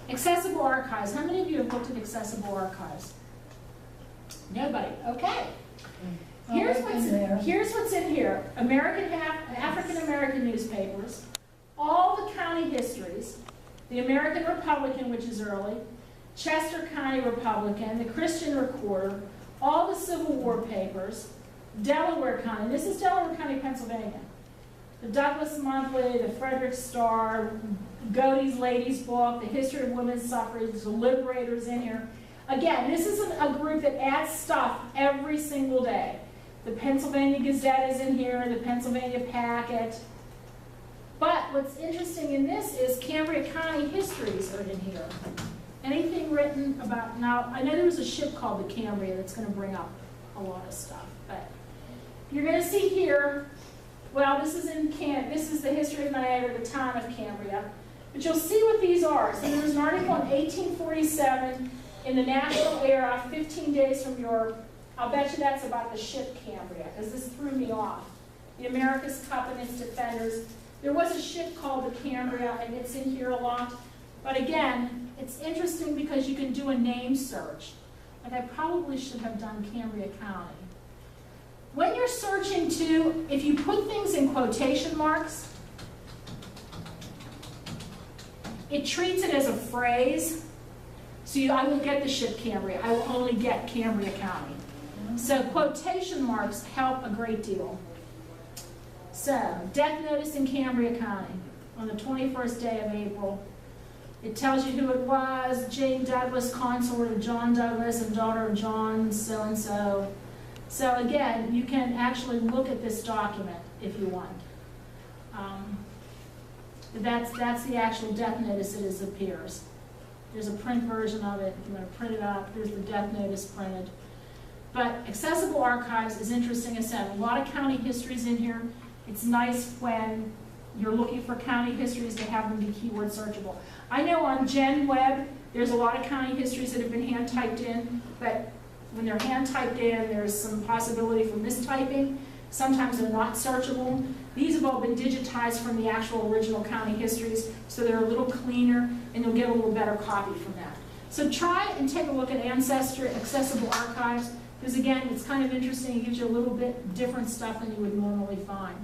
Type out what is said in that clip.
Accessible archives. How many of you have looked at accessible archives? Nobody. Okay. Here's what's in here. African American newspapers, all the county histories, the American Republican, which is early, Chester County Republican, the Christian Recorder, all the Civil War papers, Delaware County. This is Delaware County, Pennsylvania. The Douglas Monthly, the Frederick Star, Godey's Ladies Book, the History of Women's Suffrage, the Liberators in here. Again, this is a group that adds stuff every single day. The Pennsylvania Gazette is in here, the Pennsylvania Packet. But what's interesting in this is Cambria County histories are in here. Anything written about, now I know there was a ship called the Cambria that's going to bring up a lot of stuff, but you're going to see here, well, this is the history of Niagara, the town of Cambria. But you'll see what these are. So there was an article in 1847 in the National Era, 15 days from Europe. I'll bet you that's about the ship Cambria, because this threw me off. The America's Cup and its defenders. There was a ship called the Cambria, and it's in here a lot. But again, it's interesting because you can do a name search. Like I probably should have done Cambria County. When you're searching too, if you put things in quotation marks, it treats it as a phrase. So I will get the ship Cambria. I will only get Cambria County. So quotation marks help a great deal. So, death notice in Cambria County on the 21st day of April. It tells you who it was: Jane Douglas, consort of John Douglas and daughter of John so-and-so. So again, you can actually look at this document if you want. That's the actual death notice as it appears. There's a print version of it. If you want to print it out, there's the death notice printed. But accessible archives is interesting as said. A lot of county histories in here. It's nice when you're looking for county histories to have them be keyword searchable. I know on GenWeb, there's a lot of county histories that have been hand typed in, but when they're hand typed in, there's some possibility for mistyping. Sometimes they're not searchable. These have all been digitized from the actual original county histories, so they're a little cleaner, and you'll get a little better copy from that. So try and take a look at Ancestry Accessible Archives, because again, it's kind of interesting. It gives you a little bit different stuff than you would normally find.